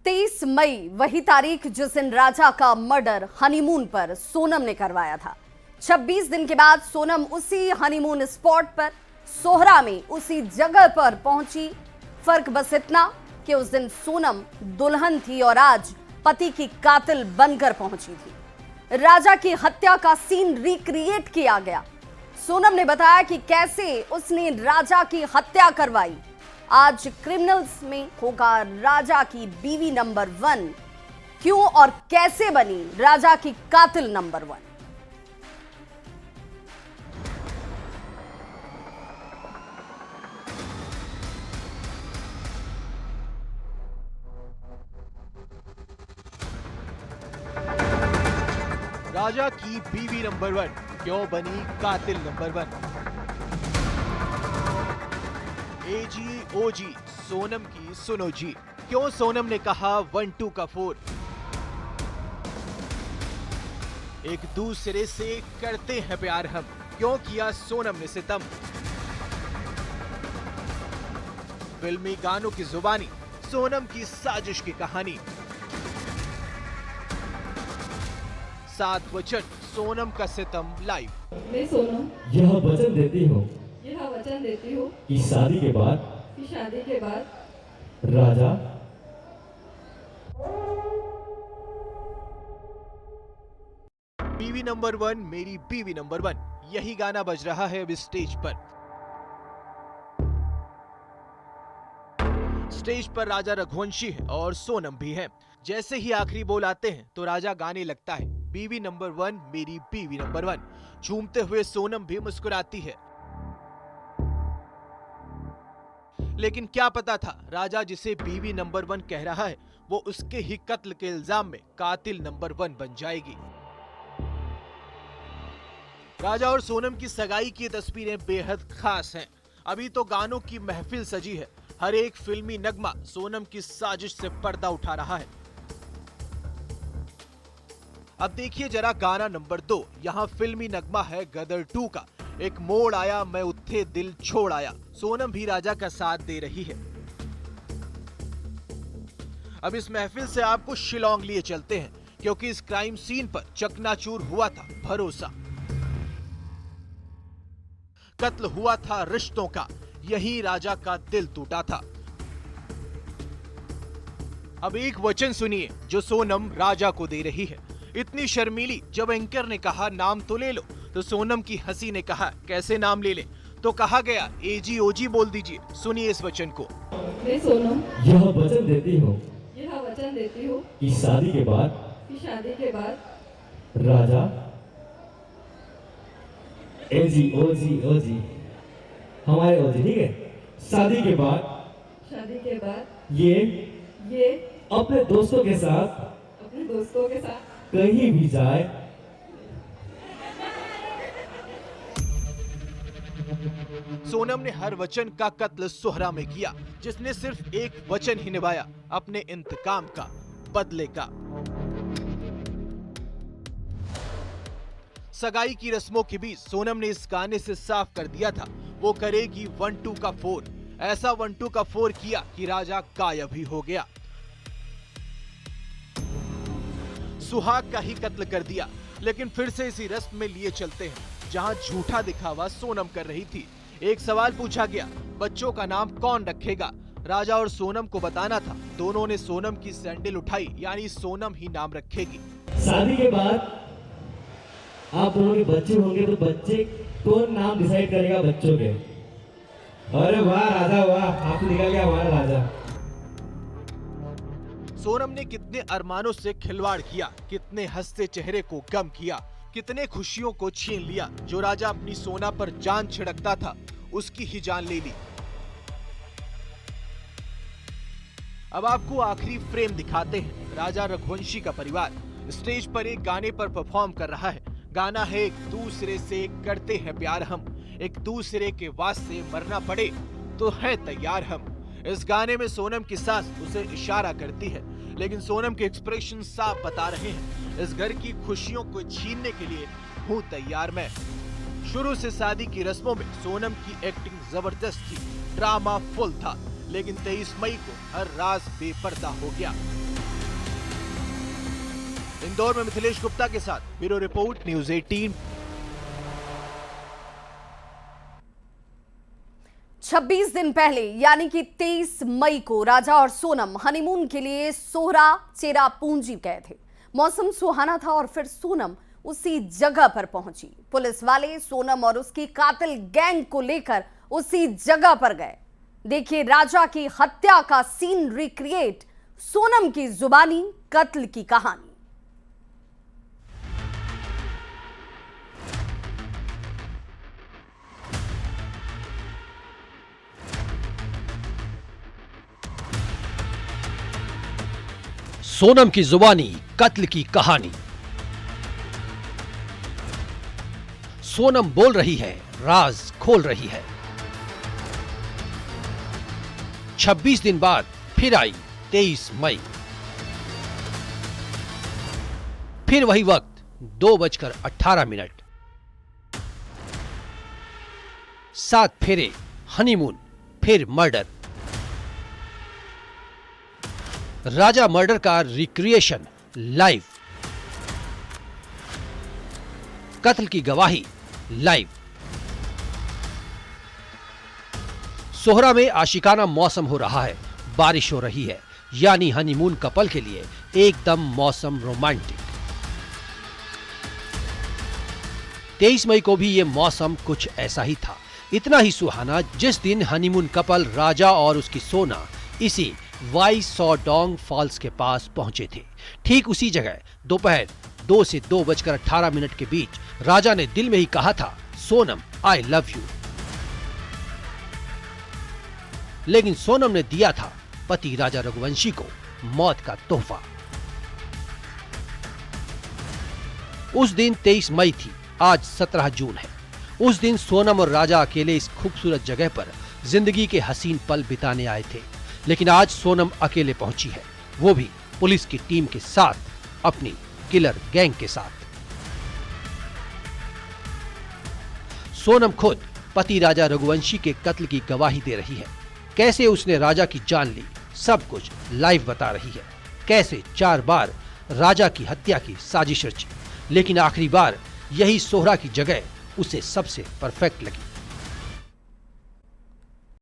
23 मई वही तारीख जिस दिन राजा का मर्डर हनीमून पर सोनम ने करवाया था। 26 दिन के बाद सोनम उसी हनीमून स्पॉट पर सोहरा में उसी जगह पर पहुंची। फर्क बस इतना कि उस दिन सोनम दुल्हन थी और आज पति की कातिल बनकर पहुंची थी। राजा की हत्या का सीन रिक्रिएट किया गया। सोनम ने बताया कि कैसे उसने राजा की हत्या करवाई। आज क्रिमिनल्स में होगा राजा की बीवी नंबर 1। क्यों और कैसे बनी राजा की कातिल नंबर 1? राजा की बीवी नंबर 1 क्यों बनी कातिल नंबर 1? एजी ओजी सोनम की सुनो जी, क्यों सोनम ने कहा 1-2 का 4? एक दूसरे से करते हैं प्यार हम, क्यों किया सोनम ने सितम? फिल्मी गानों की जुबानी, सोनम की साजिश की कहानी। 7 वचन सोनम का सितम लाइव। मैं सोनम यह वचन देती हूँ कि शादी के बाद राजा बीवी नंबर 1 मेरी बीवी नंबर 1, यही गाना बज रहा है अब स्टेज पर। स्टेज पर राजा रघुवंशी है और सोनम भी है। जैसे ही आखिरी बोल आते हैं तो राजा गाने लगता है बीवी नंबर 1 मेरी बीवी नंबर 1। झूमते हुए सोनम भी मुस्कुराती है। लेकिन क्या पता था राजा जिसे बीवी नंबर 1 कह रहा है वो उसके ही कत्ल के इल्जाम में कातिल नंबर 1 बन जाएगी। राजा और सोनम की सगाई की तस्वीरें बेहद खास हैं। अभी तो गानों की महफिल सजी है। हर एक फिल्मी नगमा सोनम की साजिश से पर्दा उठा रहा है। अब देखिए जरा गाना नंबर 2। यहाँ फिल्मी नगमा है गदर 2 का। एक मोड़ आया मैं उत्थे दिल छोड़ आया। सोनम भी राजा का साथ दे रही है। अब इस महफिल से आपको शिलोंग लिए चलते हैं क्योंकि इस क्राइम सीन पर चकनाचूर हुआ था भरोसा। कत्ल हुआ था रिश्तों का, यही राजा का दिल टूटा था। अब एक वचन सुनिए जो सोनम राजा को दे रही है। इतनी शर्मीली, जब एंकर ने कहा नाम तो ले लो तो सोनम की हंसी ने कहा कैसे नाम ले ले, तो कहा गया एजी ओजी बोल दीजिए। सुनिए इस वचन को। मैं सोनम यह वचन देती हूँ कि शादी के बाद राजा एजी ओजी ओजी हमारे ओजी, ठीक है। शादी के बाद ये अपने दोस्तों के साथ कहीं भी जाए सोनम ने हर वचन का कत्ल सोहरा में किया, जिसने सिर्फ एक वचन ही निभाया, अपने इंतकाम का, बदले का। सगाई की रस्मों के बीच सोनम ने इस गाने से साफ कर दिया था वो करेगी 1-2 का 4। ऐसा 1-2 का 4 किया कि राजा गायब ही हो गया। सुहाग का ही कत्ल कर दिया। लेकिन फिर से इसी रस्म में लिए चलते हैं जहां झूठा दिखावा सोनम कर रही थी। एक सवाल पूछा गया, बच्चों का नाम कौन रखेगा? राजा और सोनम को बताना था। दोनों ने सोनम की सैंडल उठाई, यानी सोनम ही नाम रखेगी। शादी के बाद आप दोनों के बच्चे होंगे तो बच्चे कौन नाम डिसाइड करेगा बच्चों के? अरे वाह राजा वाह, आप निकल गया हमारा राजा। सोनम ने कितने अरमानों से खिलवाड़ किया, कितने हंसते चेहरे को गम किया, कितने खुशियों को छीन लिया। जो राजा अपनी सोना पर जान छिड़कता था उसकी ही जान ले ली। अब आपको आखिरी फ्रेम दिखाते हैं। राजा रघुवंशी का परिवार स्टेज पर एक गाने पर परफॉर्म कर रहा है। गाना है एक दूसरे से करते हैं प्यार हम, एक दूसरे के वास्ते मरना पड़े तो है तैयार हम। इस गाने में सोनम की सास उसे इशारा करती है, लेकिन सोनम के एक्सप्रेशन साफ बता रहे हैं इस घर की खुशियों को छीनने के लिए हूँ तैयार मैं। शुरू से शादी की रस्मों में सोनम की एक्टिंग जबरदस्त थी, ड्रामा फुल था, लेकिन 23 मई को हर राज बेपर्दा हो गया। इंदौर में मिथिलेश गुप्ता के साथ ब्यूरो रिपोर्ट, न्यूज़ 18। 26 दिन पहले यानी कि 23 मई को राजा और सोनम हनीमून के लिए सोहरा चेरापूंजी गए थे। मौसम सुहाना था और फिर सोनम उसी जगह पर पहुंची। पुलिस वाले सोनम और उसकी कातिल गैंग को लेकर उसी जगह पर गए। देखिए राजा की हत्या का सीन रिक्रिएट, सोनम की जुबानी कत्ल की कहानी। सोनम की जुबानी कत्ल की कहानी। सोनम बोल रही है, राज खोल रही है। 26 दिन बाद फिर आई 23 मई। फिर वही वक्त 2:18। 7 फेरे, हनीमून, फिर मर्डर। राजा मर्डर का रिक्रिएशन लाइव। कत्ल की गवाही लाइव। सोहरा में आशिकाना मौसम हो रहा है, बारिश हो रही है, यानी हनीमून कपल के लिए एकदम मौसम रोमांटिक। 23 मई को भी यह मौसम कुछ ऐसा ही था, इतना ही सुहाना जिस दिन हनीमून कपल राजा और उसकी सोना इसी वाई सौडोंग फॉल्स के पास पहुंचे थे। ठीक उसी जगह दोपहर 2 से 2:18 के बीच राजा ने दिल में ही कहा था, सोनम आई लव यू। लेकिन सोनम ने दिया था पति राजा रघुवंशी को मौत का तोहफा। उस दिन 23 मई थी, आज 17 जून है। उस दिन सोनम और राजा अकेले इस खूबसूरत जगह पर जिंदगी के हसीन पल बिताने आए थे। लेकिन आज सोनम अकेले पहुंची है, वो भी पुलिस की टीम के साथ, अपनी किलर गैंग के साथ। सोनम खुद पति राजा रघुवंशी के कत्ल की गवाही दे रही है। कैसे उसने राजा की जान ली, सब कुछ लाइव बता रही है। कैसे 4 बार राजा की हत्या की साजिश रची, लेकिन आखिरी बार यही सोहरा की जगह उसे सबसे परफेक्ट लगी।